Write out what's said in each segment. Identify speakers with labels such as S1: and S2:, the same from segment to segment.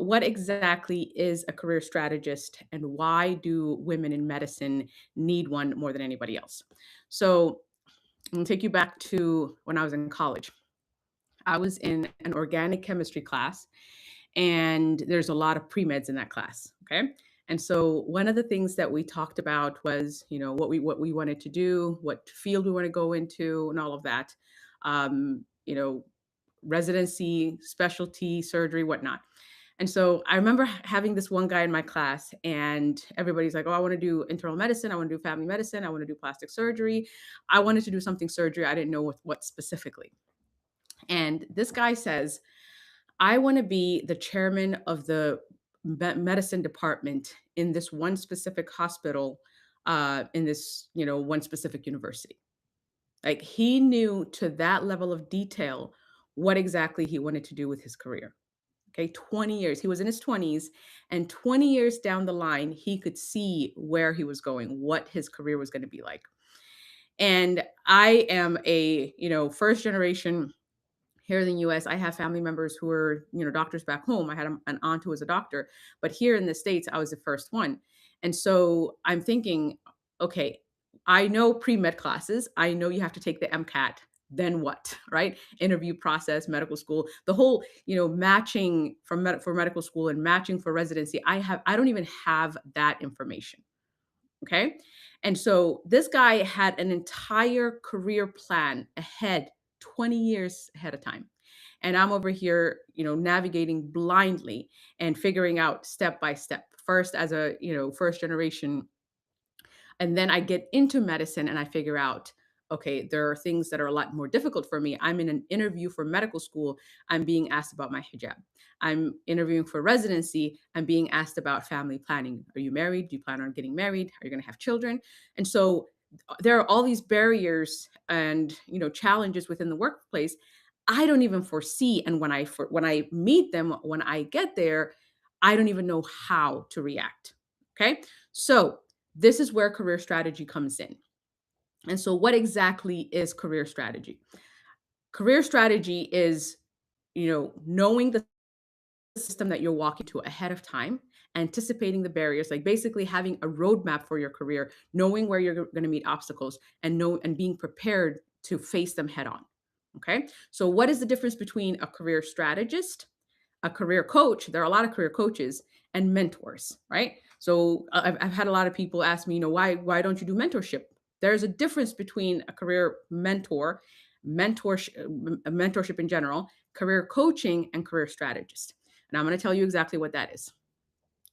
S1: what exactly is a career strategist and why do women in medicine need one more than anybody else? So, I'm gonna take you back to when I was in college. I was in an organic chemistry class, and there's a lot of pre-meds in that class, okay? And so one of the things that we talked about was, what we wanted to do, what field we want to go into, and all of that. Um, you know, Residency, specialty, surgery, whatnot. And so I remember having this one guy in my class, and everybody's like, "Oh, I want to do internal medicine. I want to do family medicine. I want to do plastic surgery." I wanted to do something surgery. I didn't know what specifically. And this guy says, "I want to be the chairman of the medicine department in this one specific hospital, in this, one specific university." Like, he knew to that level of detail what exactly he wanted to do with his career. Okay, 20 years. He was in his 20s, and 20 years down the line, he could see where he was going, what his career was going to be like. And I am a, first generation here in the US. I have family members who are, doctors back home. I had an aunt who was a doctor, but here in the States, I was the first one. And so I'm thinking, okay, I know pre-med classes. I know you have to take the MCAT. Then what, right? Interview process, medical school, the whole, matching for medical school and matching for residency. I don't even have that information. Okay. And so this guy had an entire career plan ahead, 20 years ahead of time. And I'm over here, navigating blindly and figuring out step by step. First, as a, first generation, and then I get into medicine and I figure out, okay, there are things that are a lot more difficult for me. I'm in an interview for medical school. I'm being asked about my hijab. I'm interviewing for residency. I'm being asked about family planning. Are you married? Do you plan on getting married? Are you going to have children? And so there are all these barriers and, challenges within the workplace I don't even foresee. And when I meet them, when I get there, I don't even know how to react. Okay. So this is where career strategy comes in. And so, what exactly is career strategy? Career strategy is, knowing the system that you're walking to ahead of time, anticipating the barriers, like basically having a roadmap for your career, knowing where you're going to meet obstacles, and being prepared to face them head on. Okay. So, what is the difference between a career strategist, a career coach? There are a lot of career coaches and mentors, right? So I've had a lot of people ask me, why don't you do mentorship? There's a difference between a career mentorship in general, career coaching, and career strategist. And I'm going to tell you exactly what that is.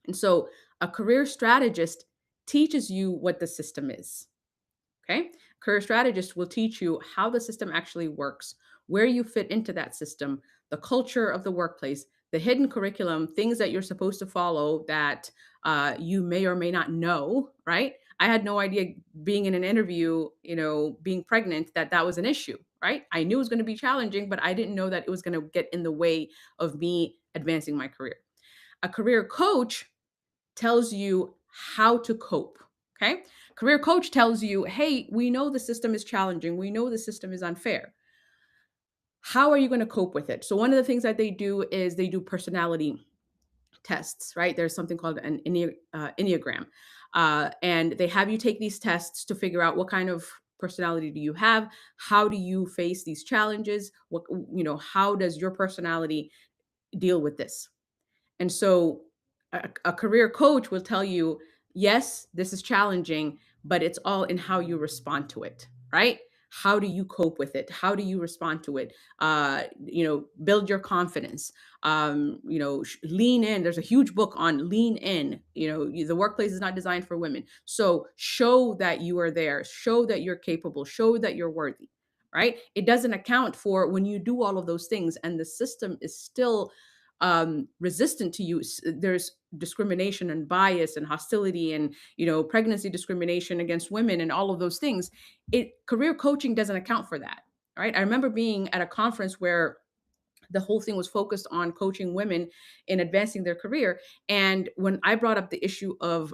S1: And so a career strategist teaches you what the system is. Okay. Career strategist will teach you how the system actually works, where you fit into that system, the culture of the workplace, the hidden curriculum, things that you're supposed to follow that you may or may not know, right? I had no idea being in an interview, being pregnant, that was an issue, right? I knew it was going to be challenging, but I didn't know that it was going to get in the way of me advancing my career. A career coach tells you how to cope. Okay. Career coach tells you, hey, we know the system is challenging. We know the system is unfair. How are you going to cope with it? So, one of the things that they do is they do personality tests, right? There's something called an Enneagram. And they have you take these tests to figure out what kind of personality do you have? How do you face these challenges? How does your personality deal with this? And so a career coach will tell you, yes, this is challenging, but it's all in how you respond to it, right? How do you cope with it? How do you respond to it? Build your confidence. Lean in. There's a huge book on lean in. The workplace is not designed for women. So show that you are there. Show that you're capable. Show that you're worthy, right? It doesn't account for when you do all of those things and the system is still resistant to you. There's discrimination and bias and hostility and pregnancy discrimination against women and all of those things. Career coaching doesn't account for that. Right. I remember being at a conference where the whole thing was focused on coaching women in advancing their career. And when I brought up the issue of,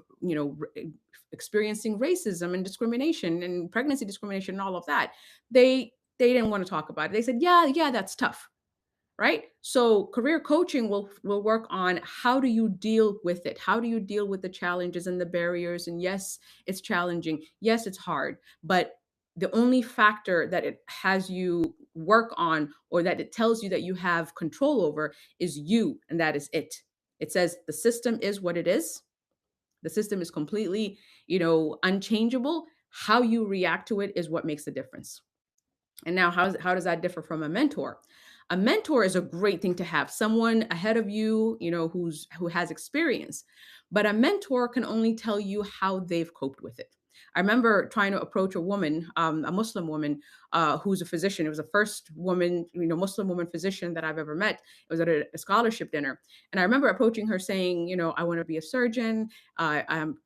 S1: experiencing racism and discrimination and pregnancy discrimination and all of that, they didn't want to talk about it. They said, yeah, that's tough. right? So career coaching will work on how do you deal with it? How do you deal with the challenges and the barriers? And yes, it's challenging. Yes, it's hard, but the only factor that it has you work on or that it tells you that you have control over is you, and that is it. It says the system is what it is. The system is completely, unchangeable. How you react to it is what makes the difference. And now, how does that differ from a mentor? A mentor is a great thing to have, someone ahead of you, who has experience. But a mentor can only tell you how they've coped with it. I remember trying to approach a woman, a Muslim woman, who's a physician. It was the first woman, Muslim woman physician that I've ever met. It was at a scholarship dinner, and I remember approaching her saying, I want to be a surgeon.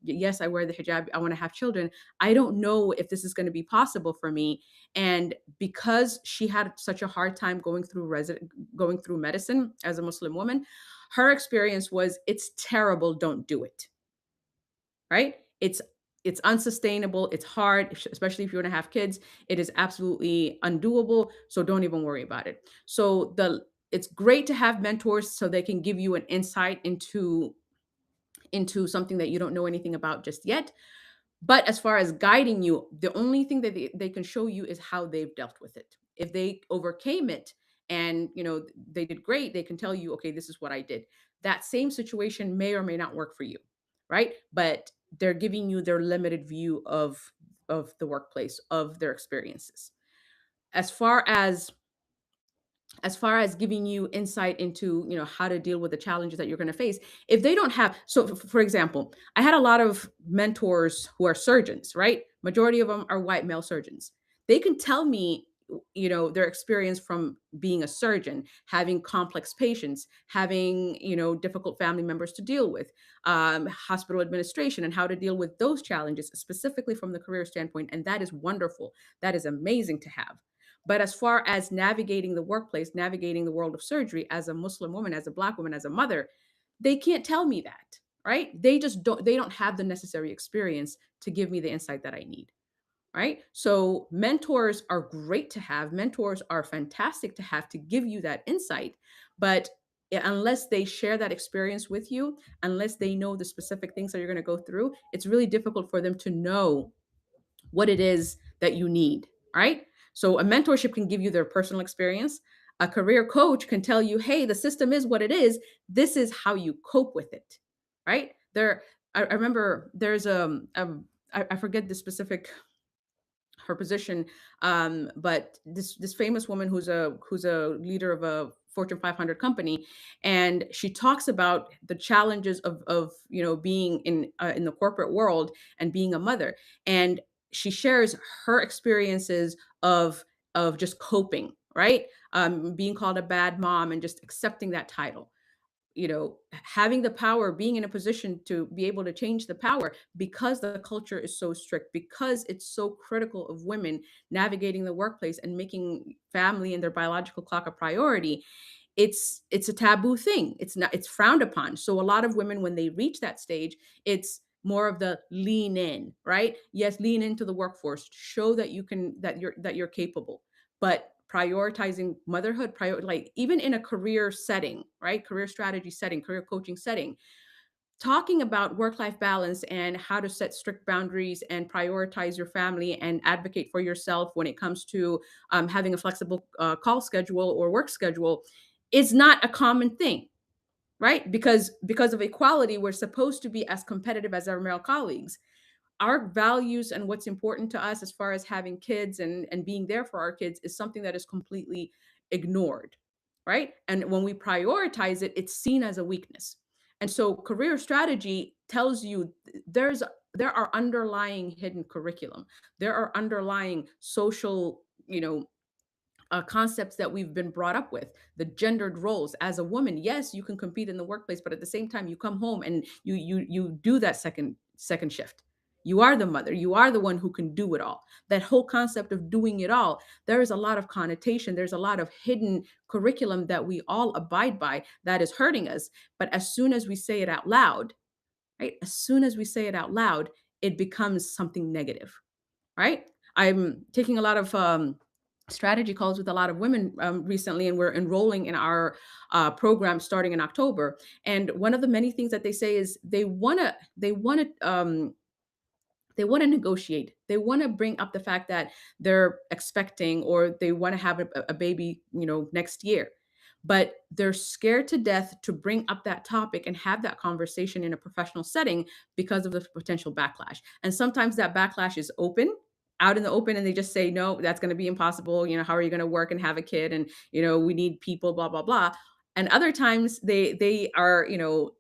S1: Yes, I wear the hijab. I want to have children. I don't know if this is going to be possible for me, and because she had such a hard time going through medicine as a Muslim woman, her experience was it's terrible, don't do it. Right? It's unsustainable, it's hard, especially if you want to have kids. It is absolutely undoable, so don't even worry about it. So the it's great to have mentors so they can give you an insight into something that you don't know anything about just yet. But as far as guiding you, the only thing that they can show you is how they've dealt with it. If they overcame it and they did great, they can tell you, okay, this is what I did. That same situation may or may not work for you, right? But they're giving you their limited view of the workplace, of their experiences. As far as giving you insight into how to deal with the challenges that you're going to face, if they don't have, so for example, I had a lot of mentors who are surgeons, right? Majority of them are white male surgeons. They can tell me their experience from being a surgeon, having complex patients, having difficult family members to deal with, hospital administration, and how to deal with those challenges specifically from the career standpoint. And that is wonderful. That is amazing to have. But as far as navigating the workplace, navigating the world of surgery as a Muslim woman, as a Black woman, as a mother, they can't tell me that, right? They don't have the necessary experience to give me the insight that I need, right? So mentors are great to have. Mentors are fantastic to have to give you that insight. But unless they share that experience with you, unless they know the specific things that you're going to go through, it's really difficult for them to know what it is that you need, right? So a mentorship can give you their personal experience. A career coach can tell you, hey, the system is what it is. This is how you cope with it, right? I remember there's I forget the specific her position, but this famous woman who's a leader of a Fortune 500 company, and she talks about the challenges of being in the corporate world and being a mother, and she shares her experiences of just coping, right? Being called a bad mom and just accepting that title, having the power, being in a position to be able to change the power because the culture is so strict, because it's so critical of women navigating the workplace and making family and their biological clock a priority. It's a taboo thing. It's frowned upon. So a lot of women, when they reach that stage, it's more of the lean in, right? Yes, lean into the workforce, show that you're capable. But prioritizing motherhood, like even in a career setting, right? Career strategy setting, career coaching setting, talking about work-life balance and how to set strict boundaries and prioritize your family and advocate for yourself when it comes to having a flexible call schedule or work schedule is not a common thing, right? Because of equality, we're supposed to be as competitive as our male colleagues. Our values and what's important to us as far as having kids and being there for our kids is something that is completely ignored, right? And when we prioritize it, it's seen as a weakness. And so career strategy tells you there are underlying hidden curriculum. There are underlying social, concepts that we've been brought up with, the gendered roles. As a woman, yes, you can compete in the workplace, but at the same time you come home and you do that second shift. You are the mother, you are the one who can do it all. That whole concept of doing it all, there is a lot of connotation, there's a lot of hidden curriculum that we all abide by that is hurting us. But as soon as we say it out loud, right, as soon as we say it out loud, it becomes something negative, right? I'm taking a lot of strategy calls with a lot of women recently, and we're enrolling in our program starting in October. And one of the many things that they say is they want to negotiate. They want to bring up the fact that they're expecting or they want to have a baby, next year. But they're scared to death to bring up that topic and have that conversation in a professional setting because of the potential backlash. And sometimes that backlash is out in the open, and they just say, no, that's going to be impossible. How are you going to work and have a kid? And, we need people, blah, blah, blah. And other times they are,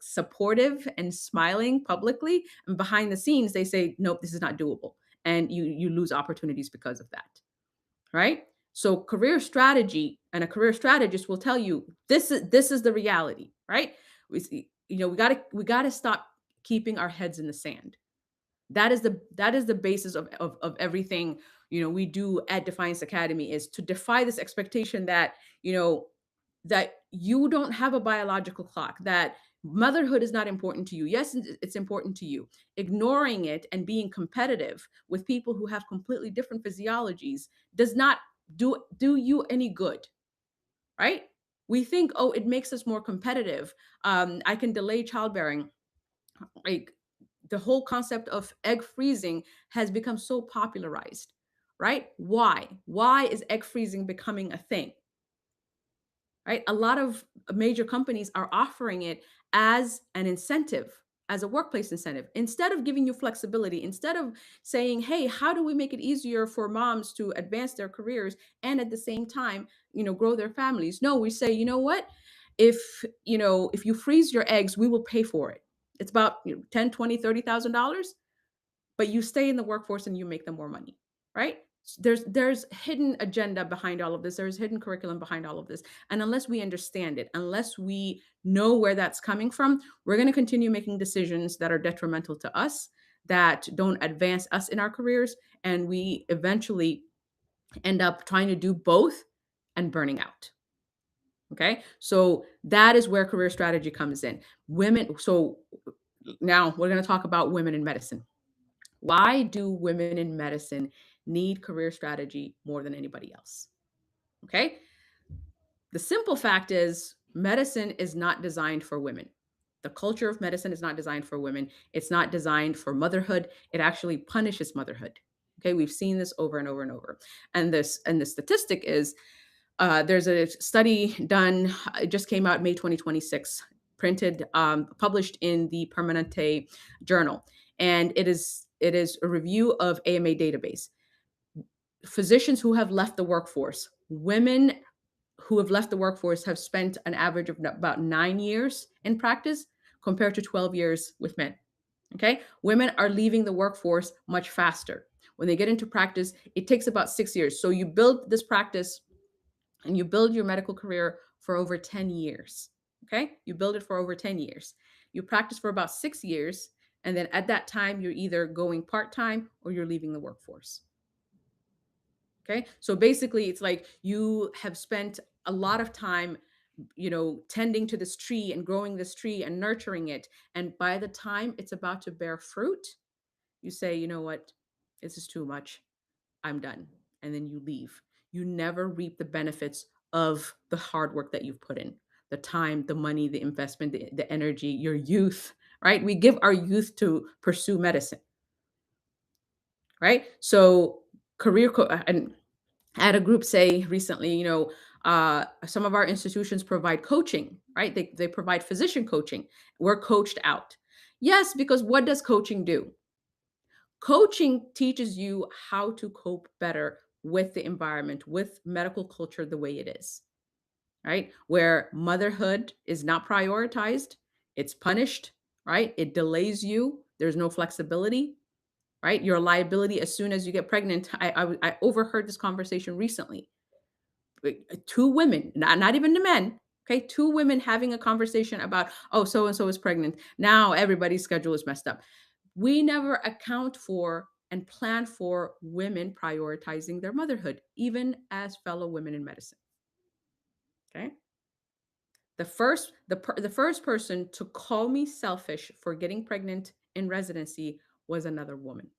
S1: supportive and smiling publicly, and behind the scenes they say, nope, this is not doable. And you lose opportunities because of that. Right? So career strategy, and a career strategist will tell you this is the reality, right? We got to stop keeping our heads in the sand. That is the basis of everything we do at Defiance Academy, is to defy this expectation that you know that you don't have a biological clock, that motherhood is not important to you. Yes, it's important to you. Ignoring it and being competitive with people who have completely different physiologies does not do you any good, right? We think, oh, it makes us more competitive. I can delay childbearing. Like, the whole concept of egg freezing has become so popularized, right? Why is egg freezing becoming a thing? Right? A lot of major companies are offering it as an incentive, as a workplace incentive, instead of giving you flexibility, instead of saying, hey, how do we make it easier for moms to advance their careers and at the same time, grow their families? No, we say, you know what? If you freeze your eggs, we will pay for it. It's about 10, 20, $30,000, but you stay in the workforce and you make them more money, right? There's hidden agenda behind all of this. There's hidden curriculum behind all of this. And unless we understand it, unless we know where that's coming from, we're going to continue making decisions that are detrimental to us, that don't advance us in our careers, and we eventually end up trying to do both and burning out. Okay? So that is where career strategy comes in. Women, so now we're going to talk about women in medicine. Why do women in medicine need career strategy more than anybody else? Okay. The simple fact is, medicine is not designed for women. The culture of medicine is not designed for women. It's not designed for motherhood. It actually punishes motherhood. Okay. We've seen this over and over and over. And the statistic is, there's a study done, it just came out May 2026, printed, published in the Permanente Journal. And it is a review of AMA database. Physicians who have left the workforce, women who have left the workforce, have spent an average of about 9 years in practice compared to 12 years with men. Okay. Women are leaving the workforce much faster. When they get into practice, it takes about 6 years. So you build this practice and you build your medical career for over 10 years. Okay. You build it for over 10 years. You practice for about 6 years. And then at that time, you're either going part time or you're leaving the workforce. Okay. So basically, it's like you have spent a lot of time, tending to this tree and growing this tree and nurturing it. And by the time it's about to bear fruit, you say, you know what? This is too much. I'm done. And then you leave. You never reap the benefits of the hard work that you've put in, the time, the money, the investment, the energy, your youth, right? We give our youth to pursue medicine, right? So and I had a group say recently, some of our institutions provide coaching, right? They provide physician coaching. We're coached out. Yes, because what does coaching do? Coaching teaches you how to cope better with the environment, with medical culture the way it is, right? Where motherhood is not prioritized, it's punished, right? It delays you, there's no flexibility, right? Your liability as soon as you get pregnant. I overheard this conversation recently. Two women, not even the men. Okay, two women having a conversation about, oh, so and so is pregnant. Now everybody's schedule is messed up. We never account for and plan for women prioritizing their motherhood, even as fellow women in medicine. Okay. The first person to call me selfish for getting pregnant in residency was another woman.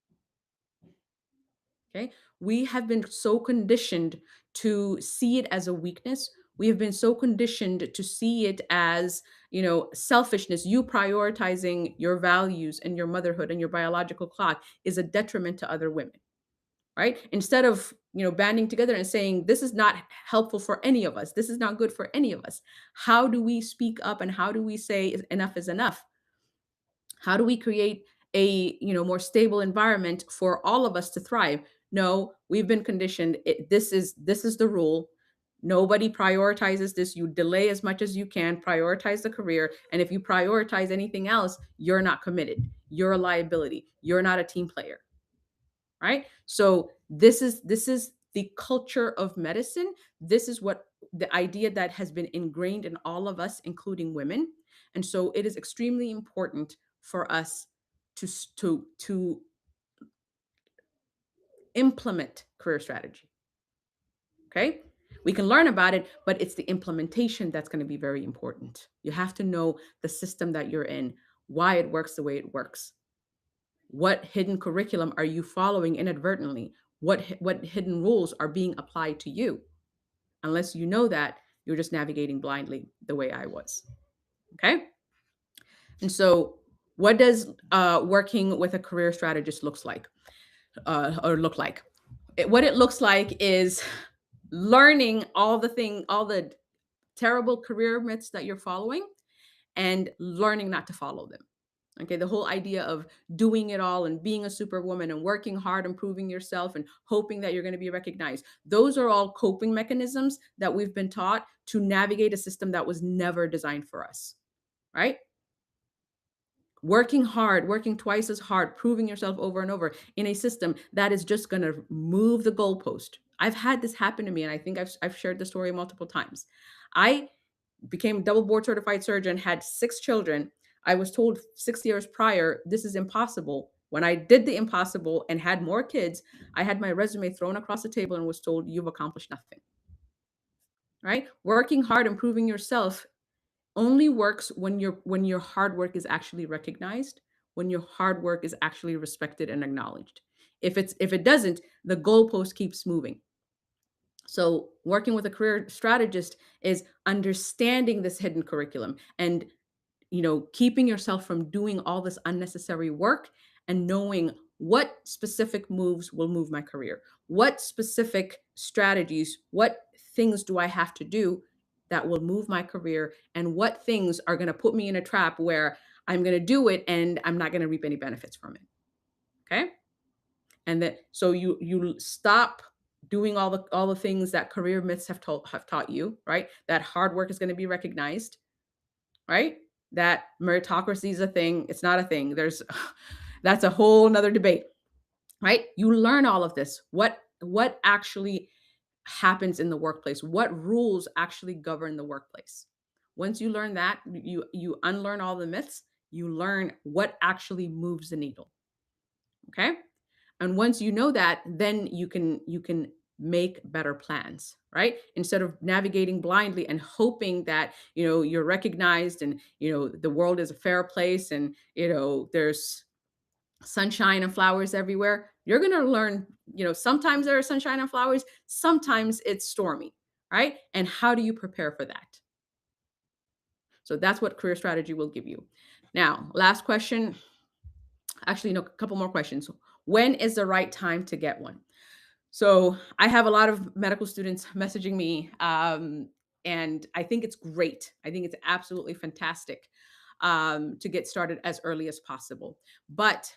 S1: Okay. We have been so conditioned to see it as a weakness. We have been so conditioned to see it as, selfishness. You prioritizing your values and your motherhood and your biological clock is a detriment to other women, right? Instead of, banding together and saying, this is not helpful for any of us. This is not good for any of us. How do we speak up and how do we say enough is enough? How do we create a, more stable environment for all of us to thrive? No, we've been conditioned. This is the rule. Nobody prioritizes this. You delay as much as you can, prioritize the career, and if you prioritize anything else, you're not committed. You're a liability. You're not a team player, right? So this is the culture of medicine. This is what the idea that has been ingrained in all of us, including women. And so it is extremely important for us to implement career strategy. Okay. We can learn about it, but it's the implementation that's going to be very important. You have to know the system that you're in, why it works the way it works. What hidden curriculum are you following inadvertently? What hidden rules are being applied to you? Unless you know that, you're just navigating blindly the way I was. Okay? And so what does working with a career strategist looks like or look like? What it looks like is learning all the terrible career myths that you're following and learning not to follow them. Okay, the whole idea of doing it all and being a superwoman and working hard, improving yourself and hoping that you're going to be recognized. Those are all coping mechanisms that we've been taught to navigate a system that was never designed for us, right? Working hard, working twice as hard, proving yourself over and over in a system that is just going to move the goalpost. I've had this happen to me, and I think I've shared the story multiple times. I became double board certified surgeon, had 6 children. I was told 6 years prior, this is impossible. When I did the impossible and had more kids, I had my resume thrown across the table and was told, you've accomplished nothing, right? Working hard, improving yourself only works when your hard work is actually recognized, when your hard work is actually respected and acknowledged. If it doesn't, the goalpost keeps moving. So working with a career strategist is understanding this hidden curriculum and keeping yourself from doing all this unnecessary work and knowing what specific moves will move my career. What specific strategies, what things do I have to do that will move my career and what things are going to put me in a trap where I'm going to do it and I'm not going to reap any benefits from it. Okay? And that so you stop doing all the things that career myths have taught you, right? That hard work is going to be recognized, right? That meritocracy is a thing. It's not a thing. That's a whole nother debate, right? You learn all of this. What actually happens in the workplace? What rules actually govern the workplace? Once you learn that, you unlearn all the myths. You learn what actually moves the needle. Okay. And once you know that, then you can make better plans, right? Instead of navigating blindly and hoping that, you're recognized and, the world is a fair place and, there's sunshine and flowers everywhere. You're going to learn, sometimes there are sunshine and flowers, sometimes it's stormy, right? And how do you prepare for that? So that's what career strategy will give you. Now, last question. Actually, no, a couple more questions. When is the right time to get one? So I have a lot of medical students messaging me, and I think it's great. I think it's absolutely fantastic to get started as early as possible. But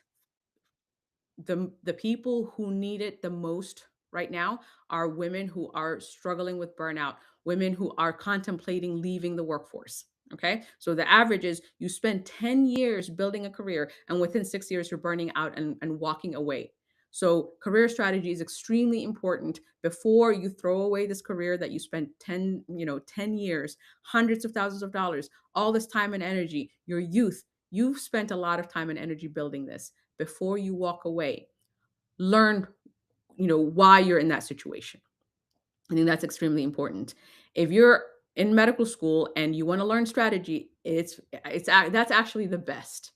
S1: the people who need it the most right now are women who are struggling with burnout, women who are contemplating leaving the workforce. Okay. So the average is you spend 10 years building a career, and within 6 years, you're burning out and walking away. So career strategy is extremely important before you throw away this career that you spent 10 years, hundreds of thousands of dollars, all this time and energy, your youth. You've spent a lot of time and energy building this. Before you walk away, learn, why you're in that situation. I think that's extremely important. If you're in medical school and you want to learn strategy, that's actually the best.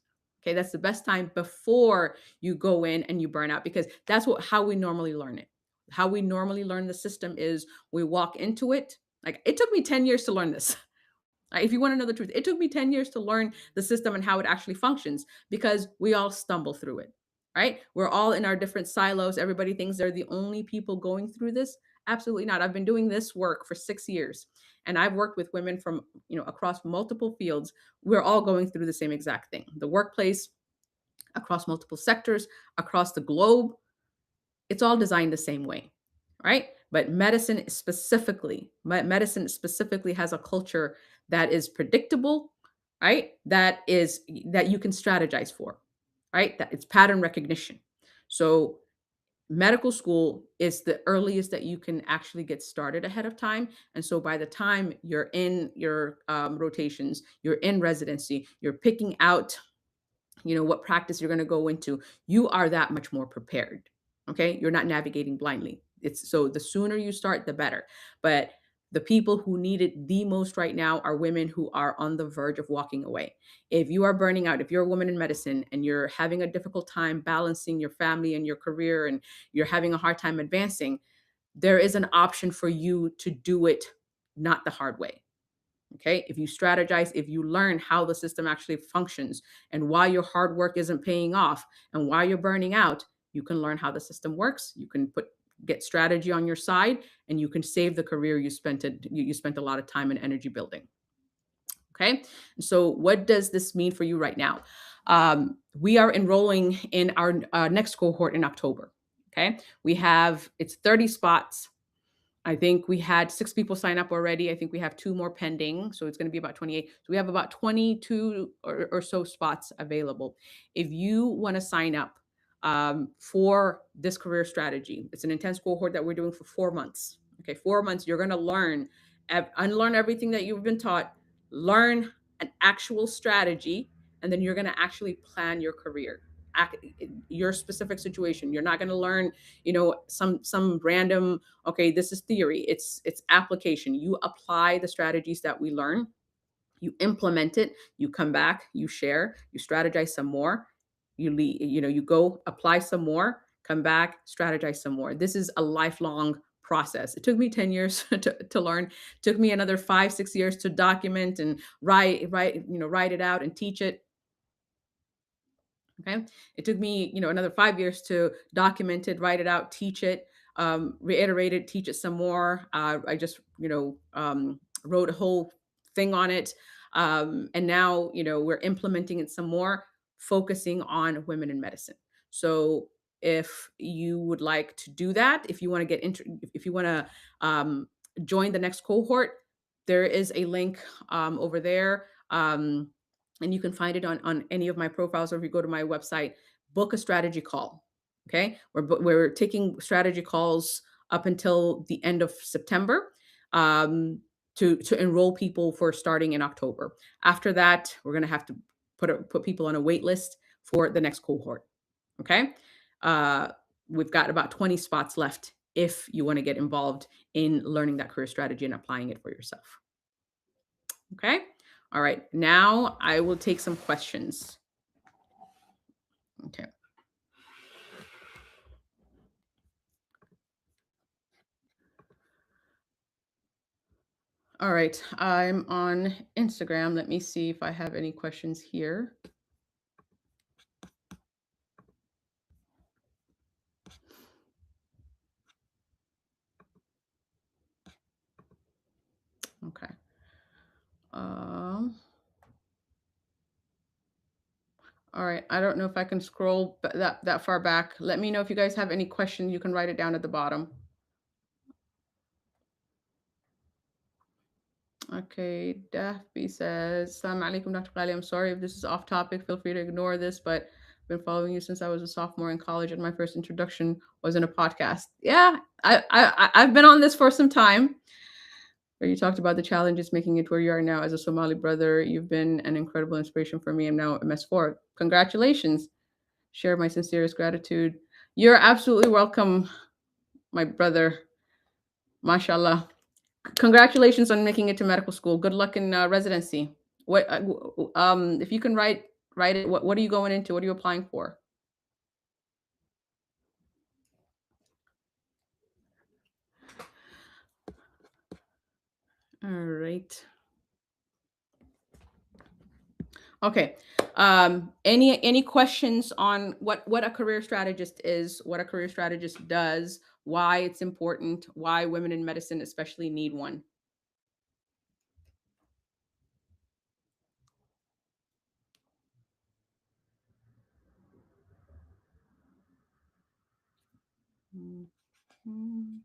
S1: Okay, that's the best time before you go in and you burn out, because that's how we normally learn it. How we normally learn the system is we walk into it. Like, it took me 10 years to learn this. If you want to know the truth, it took me 10 years to learn the system and how it actually functions, because we all stumble through it, right? We're all in our different silos. Everybody thinks they're the only people going through this. Absolutely not. I've been doing this work for 6 years, and I've worked with women from, across multiple fields. We're all going through the same exact thing. The workplace, across multiple sectors, across the globe, it's all designed the same way, right? But medicine specifically has a culture that is predictable, right? That you can strategize for, right? That it's pattern recognition. So medical school is the earliest that you can actually get started ahead of time. And so by the time you're in your rotations, you're in residency, you're picking out, what practice you're going to go into, you are that much more prepared. Okay, you're not navigating blindly. It's so the sooner you start, the better. But the people who need it the most right now are women who are on the verge of walking away. If you are burning out, if you're a woman in medicine and you're having a difficult time balancing your family and your career, and you're having a hard time advancing, there is an option for you to do it not the hard way. Okay. If you strategize, if you learn how the system actually functions and why your hard work isn't paying off and why you're burning out, you can learn how the system works. You can get strategy on your side, and you can save the career you spent a lot of time and energy building. Okay. So what does this mean for you right now? We are enrolling in our next cohort in October. Okay. It's 30 spots. I think we had 6 people sign up already. I think we have 2 more pending, so it's gonna be about 28. So we have about 22 or so spots available. If you wanna sign up, for this career strategy, it's an intense cohort that we're doing for 4 months. Okay, 4 months, you're gonna unlearn everything that you've been taught, learn an actual strategy, and then you're gonna actually plan your career, your specific situation. You're not gonna learn, some random, okay, this is theory. It's application. You apply the strategies that we learn, you implement it, you come back, you share, you strategize some more, you go apply some more, come back, strategize some more. This is a lifelong process. It took me 10 years to learn. It took me another 5 6 years to document and write it out and teach it. Okay. It took me, another 5 years to document it, write it out, teach it, reiterate it, teach it some more. I just, wrote a whole thing on it. And now, we're implementing it some more, focusing on women in medicine. So if you would like to do that, if you want to if you want to join the next cohort, there is a link over there. And you can find it on any of my profiles, or if you go to my website, book a strategy call. Okay, we're taking strategy calls up until the end of September, to enroll people for starting in October. After that, we're going to have to put people on a wait list for the next cohort. Okay, uh, we've got about 20 spots left if you want to get involved in learning that career strategy and applying it for yourself. Okay. All right. Now I will take some questions. Okay. All right. I'm on Instagram. Let me see if I have any questions here. Okay. Um, all right. I don't know if I can scroll that far back. Let me know if you guys have any questions. You can write it down at the bottom. Okay, Daphne says, Assalamu alaikum, Dr. Ghali. I'm sorry if this is off topic. Feel free to ignore this, but I've been following you since I was a sophomore in college, and my first introduction was in a podcast. Yeah, I've been on this for some time, where you talked about the challenges making it where you are now as a Somali brother. You've been an incredible inspiration for me. I'm now MS4. Congratulations. Share my sincerest gratitude. You're absolutely welcome, my brother. Mashallah. Congratulations on making it to medical school. Good luck in residency. What if you can Write it. What are you going into? What are you applying for? All right. Okay. Any questions on what a career strategist is, what a career strategist does, why it's important, why women in medicine especially need one? Mhm.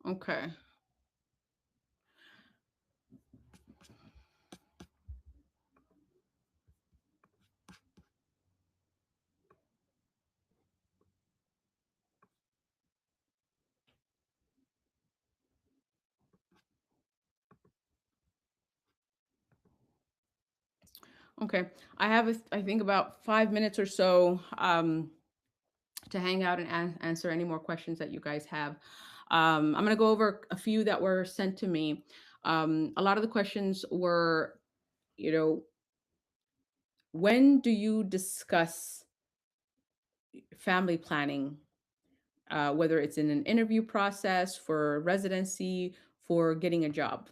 S1: Okay. Okay. I have, I think, about 5 minutes or so to hang out and answer any more questions that you guys have. I'm going to go over a few that were sent to me. A lot of the questions were, you know, when do you discuss family planning, whether it's in an interview process, for residency, for getting a job?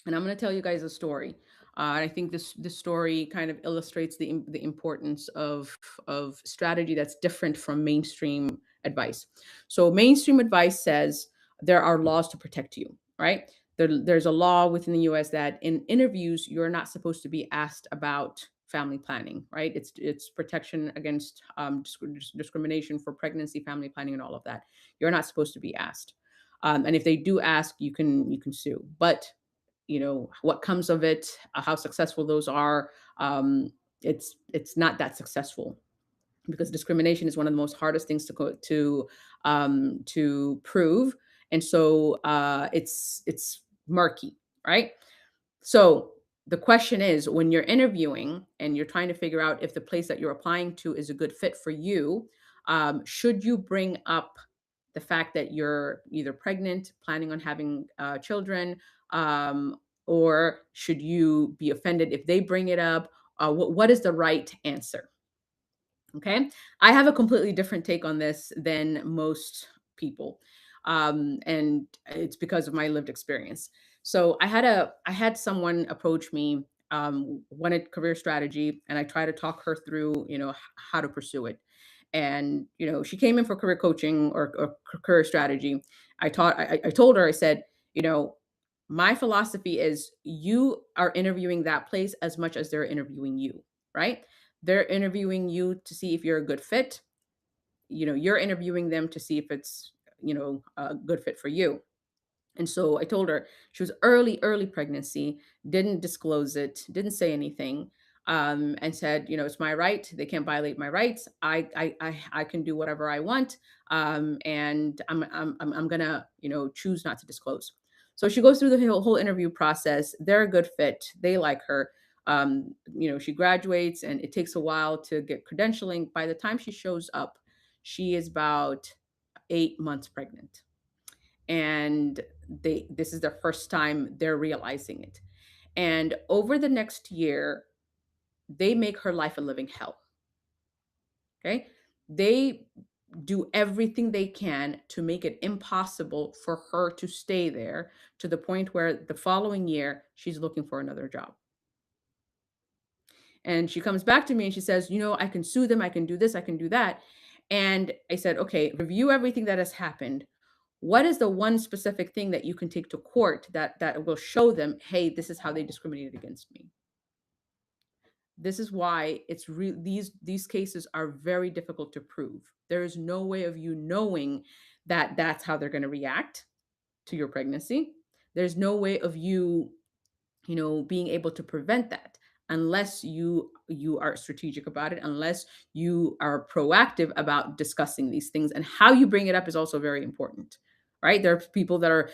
S1: And I'm going to tell you guys a story. I think this story kind of illustrates the importance of strategy that's different from mainstream advice. So mainstream advice says there are laws to protect you, right? There's a law within the U.S. that in interviews you're not supposed to be asked about family planning, right? It's protection against discrimination for pregnancy, family planning, and all of that. You're not supposed to be asked, and if they do ask, you can sue. But what comes of it, how successful those are, it's not that successful, because discrimination is one of the most hardest things to prove. And so it's murky, right? So the question is, when you're interviewing and you're trying to figure out if the place that you're applying to is a good fit for you, should you bring up the fact that you're either pregnant, planning on having children, um, or should you be offended if they bring it up? What is the right answer? Okay. I have a completely different take on this than most people. And it's because of my lived experience. So I had someone approach me, wanted career strategy, and I tried to talk her through, how to pursue it. And she came in for career coaching, or career strategy. I told her, I said, you know, my philosophy is you are interviewing that place as much as they're interviewing you, right? They're interviewing you to see if you're a good fit. You're interviewing them to see if it's, a good fit for you. And so I told her, she was early pregnancy, didn't disclose it, didn't say anything, and said, it's my right. They can't violate my rights. I can do whatever I want, and I'm gonna, choose not to disclose. So she goes through the whole interview process. They're a good fit. They like her. She graduates, and it takes a while to get credentialing. By the time she shows up, she is about 8 months pregnant, and this is their first time they're realizing it. And over the next year, they make her life a living hell. Okay. They do everything they can to make it impossible for her to stay there, to the point where the following year she's looking for another job. And she comes back to me and she says, I can sue them, I can do this, I can do that. And I said, okay, review everything that has happened. What is the one specific thing that you can take to court that will show them, hey, this is how they discriminated against me? This is why these cases are very difficult to prove. There is no way of you knowing that that's how they're going to react to your pregnancy. There's no way of you, being able to prevent that. unless you are strategic about it, unless you are proactive about discussing these things. And how you bring it up is also very important, right? There are people that are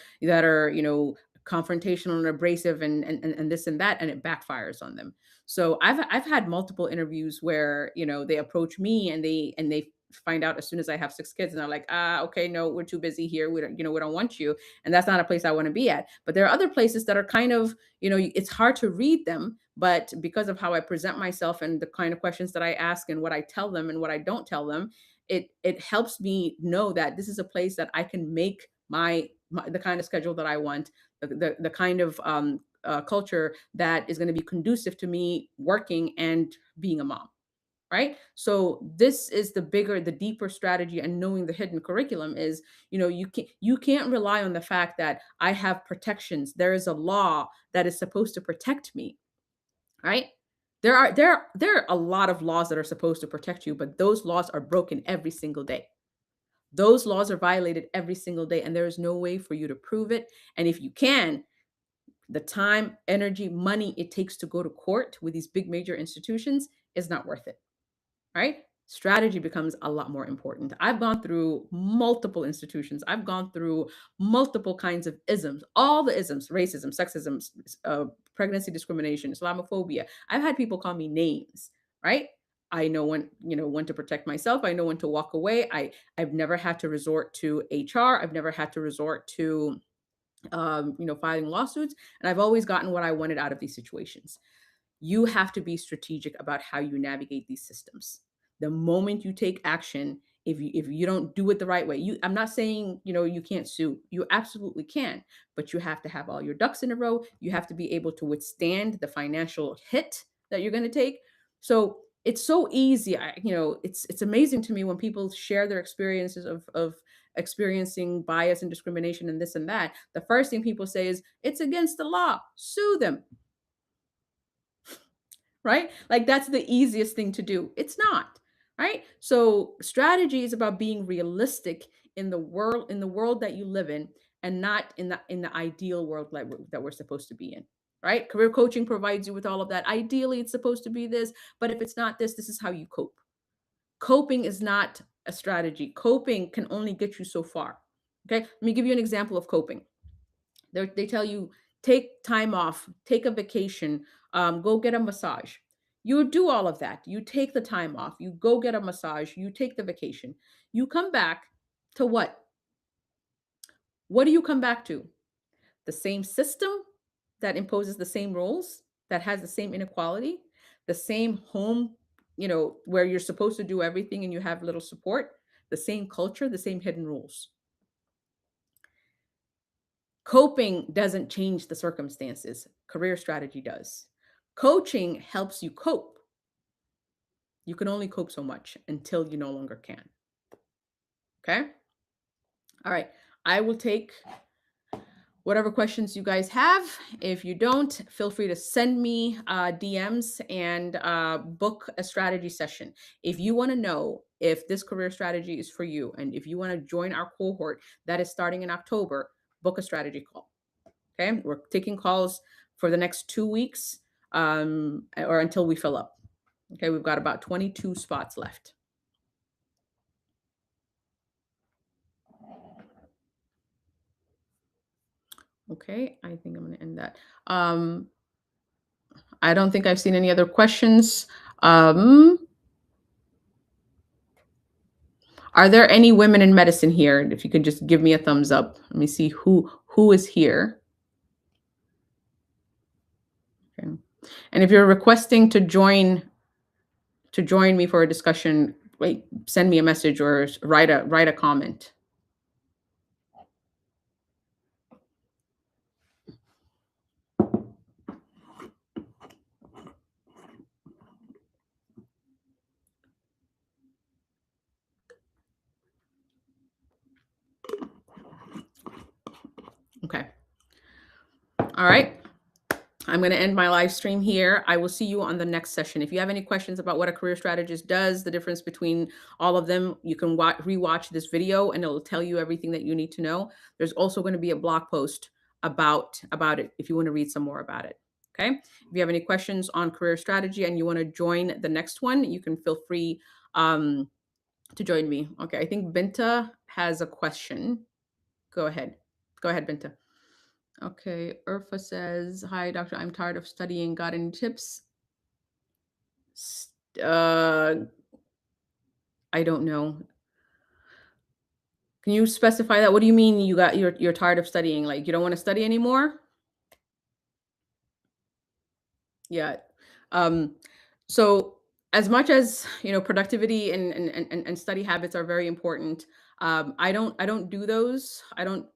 S1: confrontational and abrasive and this and that, and it backfires on them. So I've had multiple interviews where they approach me and they find out as soon as I have 6 kids, and they're like, okay, no, we're too busy here, we don't want you. And that's not a place I want to be at. But there are other places that are kind of, it's hard to read them, but because of how I present myself and the kind of questions that I ask and what I tell them and what I don't tell them, it helps me know that this is a place that I can make my the kind of schedule that I want, the kind of culture that is going to be conducive to me working and being a mom, right? So this is the deeper strategy, and knowing the hidden curriculum is, you can't rely on the fact that I have protections. There is a law that is supposed to protect me, right? There are a lot of laws that are supposed to protect you, but those laws are broken every single day. Those laws are violated every single day, and there is no way for you to prove it. And if you can, the time, energy, money it takes to go to court with these big major institutions is not worth it, right? Strategy becomes a lot more important. I've gone through multiple institutions. I've gone through multiple kinds of isms, all the isms: racism, sexism, pregnancy discrimination, Islamophobia. I've had people call me names, right? I know when to protect myself. I know when to walk away. I've never had to resort to HR. I've never had to resort to filing lawsuits, and I've always gotten what I wanted out of these situations. You have to be strategic about how you navigate these systems. The moment you take action, if you don't do it the right way, I'm not saying you can't sue. You absolutely can, but you have to have all your ducks in a row. You have to be able to withstand the financial hit that you're going to take. So it's so easy. It's amazing to me when people share their experiences of experiencing bias and discrimination and this and that. The first thing people say is, it's against the law, sue them, right? Like that's the easiest thing to do. It's not, right? So strategy is about being realistic in the world that you live in, and not in the ideal world that we're supposed to be in. Right? Career coaching provides you with all of that. Ideally, it's supposed to be this, but if it's not this, this is how you cope. Coping is not a strategy. Coping can only get you so far. Okay? Let me give you an example of coping. They tell you, take time off, take a vacation, go get a massage. You do all of that. You take the time off, you go get a massage, you take the vacation. You come back to what? What do you come back to? The same system that imposes the same rules, that has the same inequality, the same home, where you're supposed to do everything and you have little support, the same culture, the same hidden rules. Coping doesn't change the circumstances. Career strategy does. Coaching helps you cope. You can only cope so much until you no longer can. Okay? All right. I will take whatever questions you guys have. If you don't, feel free to send me DMs and book a strategy session. If you want to know if this career strategy is for you, and if you want to join our cohort that is starting in October, book a strategy call. Okay, we're taking calls for the next 2 weeks, or until we fill up. Okay, we've got about 22 spots left. Okay, I think I'm going to end that. I don't think I've seen any other questions. Are there any women in medicine here? If you could just give me a thumbs up. Let me see who is here. Okay. And if you're requesting to join me for a discussion, wait, send me a message or write a comment. Okay. All right. I'm going to end my live stream here. I will see you on the next session. If you have any questions about what a career strategist does, the difference between all of them, you can rewatch this video and it'll tell you everything that you need to know. There's also going to be a blog post about it if you want to read some more about it. Okay. If you have any questions on career strategy and you want to join the next one, you can feel free um, to join me. Okay. I think Binta has a question. Go ahead. Go ahead, Binta. Okay. Urfa says, "Hi, doctor. I'm tired of studying. Got any tips?" S- Uh, I don't know. Can you specify that? What do you mean you're tired of studying? Like you don't want to study anymore? Yeah. Um, so as much as productivity and study habits are very important, I don't do those. I don't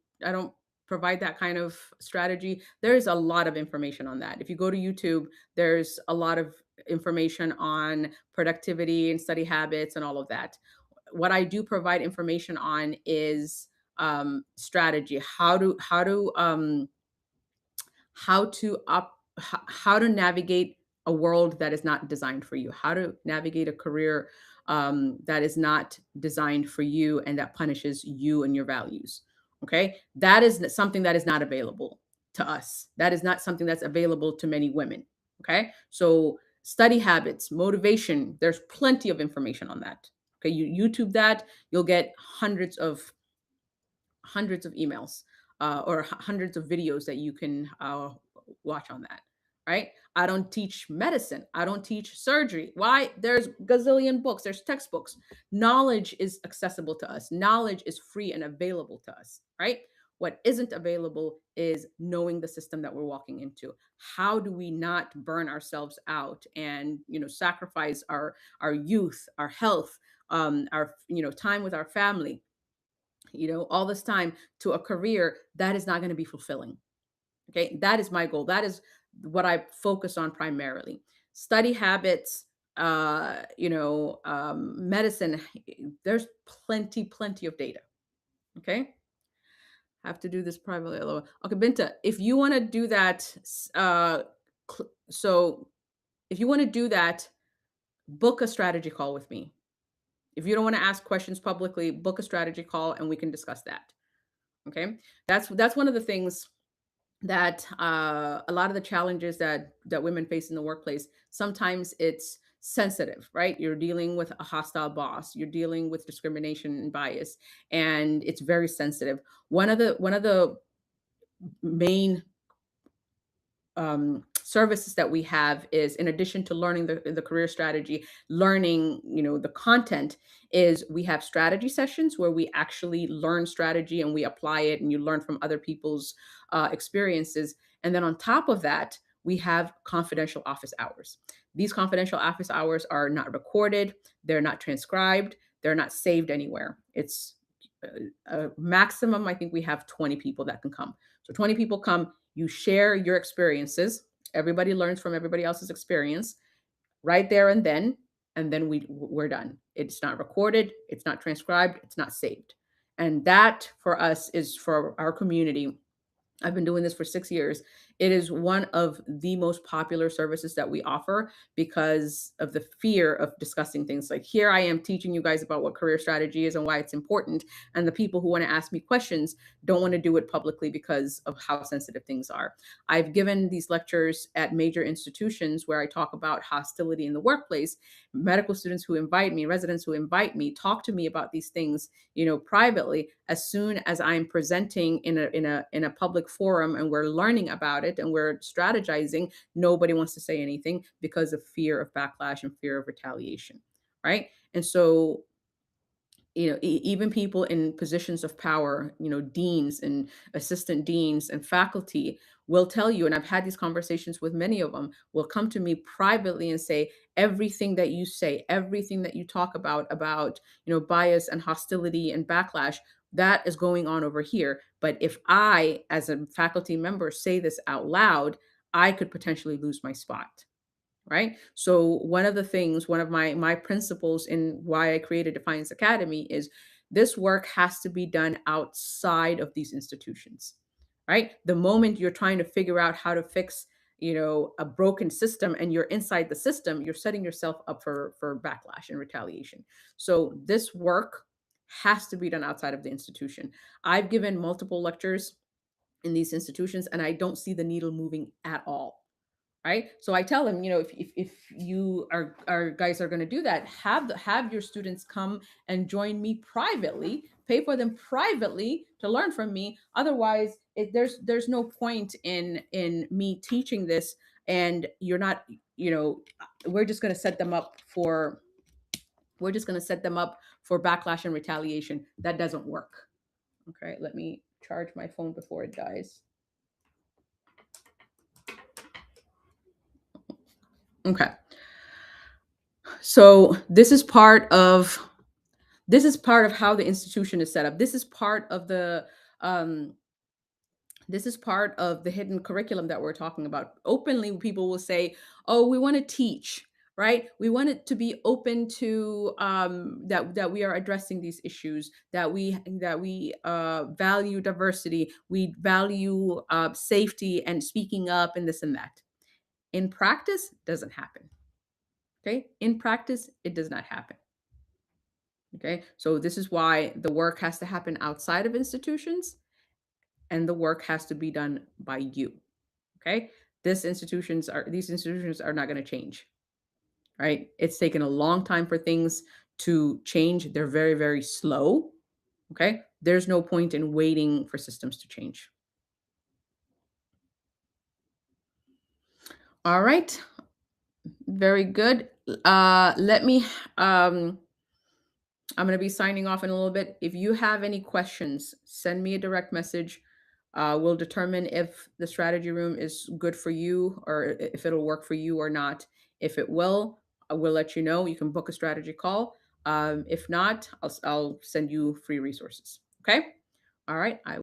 S1: provide that kind of strategy. There's a lot of information on that. If you go to YouTube, there's a lot of information on productivity and study habits and all of that. What I do provide information on is strategy, how to navigate a world that is not designed for you, how to navigate a career that is not designed for you and that punishes you and your values. Okay, that is something that is not available to us. That is not something that's available to many women. Okay, so study habits, motivation, there's plenty of information on that. Okay, you YouTube that, you'll get hundreds of emails or hundreds of videos that you can watch on that. Right? I don't teach medicine. I don't teach surgery. Why? There's gazillion books. There's textbooks. Knowledge is accessible to us. Knowledge is free and available to us. Right? What isn't available is knowing the system that we're walking into. How do we not burn ourselves out and sacrifice our youth, our health, our time with our family, all this time to a career that is not going to be fulfilling. Okay. That is my goal. That is what I focus on primarily. Study habits, medicine, there's plenty of data. Okay. Have to do this privately. Okay. Binta, if you want to do that, so if you want to do that, book a strategy call with me. If you don't want to ask questions publicly, book a strategy call and we can discuss that. Okay, that's one of the things that a lot of the challenges that women face in the workplace. Sometimes it's sensitive, right? You're dealing with a hostile boss, you're dealing with discrimination and bias, and it's very sensitive. One of the main services that we have is, in addition to learning the career strategy, learning the content, is we have strategy sessions where we actually learn strategy and we apply it, and you learn from other people's experiences. And then on top of that, we have confidential office hours. These confidential office hours are not recorded, they're not transcribed, they're not saved anywhere. It's a maximum, I think we have 20 people that can come. So 20 people come, you share your experiences. Everybody learns from everybody else's experience right there and then we're done. It's not recorded, it's not transcribed, it's not saved. And that for us is for our community. I've been doing this for 6 years. It is one of the most popular services that we offer because of the fear of discussing things. Like, here I am teaching you guys about what career strategy is and why it's important. And the people who want to ask me questions don't want to do it publicly because of how sensitive things are. I've given these lectures at major institutions where I talk about hostility in the workplace. Medical students who invite me, residents who invite me, talk to me about these things, privately. As soon as I'm presenting in a public forum and we're learning about it and we're strategizing, nobody wants to say anything because of fear of backlash and fear of retaliation, right? And so even people in positions of power, deans and assistant deans and faculty will tell you, and I've had these conversations with many of them, will come to me privately and say, everything that you say, everything that you talk about, bias and hostility and backlash, that is going on over here. But if I, as a faculty member, say this out loud, I could potentially lose my spot, right? So one of my principles in why I created Defiance Academy is, this work has to be done outside of these institutions, right? The moment you're trying to figure out how to fix a broken system and you're inside the system, you're setting yourself up for backlash and retaliation. So this work has to be done outside of the institution. I've given multiple lectures in these institutions and I don't see the needle moving at all. right? So I tell them, if you are guys are going to do that, have your students come and join me privately, pay for them privately to learn from me. Otherwise, there's no point in me teaching this, and you're not, you know, we're just going to set them up for backlash and retaliation. That doesn't work. Okay, let me charge my phone before it dies. Okay. So this is part of how the institution is set up. Um, this is part of the hidden curriculum that we're talking about. Openly, people will say, "Oh, we want to teach, right? We want it to be open to that we are addressing these issues, that we value diversity, we value safety and speaking up, and this and that." In practice, doesn't happen. Okay, in practice, it does not happen. Okay, so this is why the work has to happen outside of institutions, and the work has to be done by you. Okay, these institutions are not going to change. Right, it's taken a long time for things to change. They're very, very slow. Okay, there's no point in waiting for systems to change. All right, very good. Let me I'm going to be signing off in a little bit. If you have any questions, send me a direct message. We'll determine if the strategy room is good for you, or if it'll work for you or not. If it will, I will let you know. You can book a strategy call. If not, I'll send you free resources. Okay. All right. I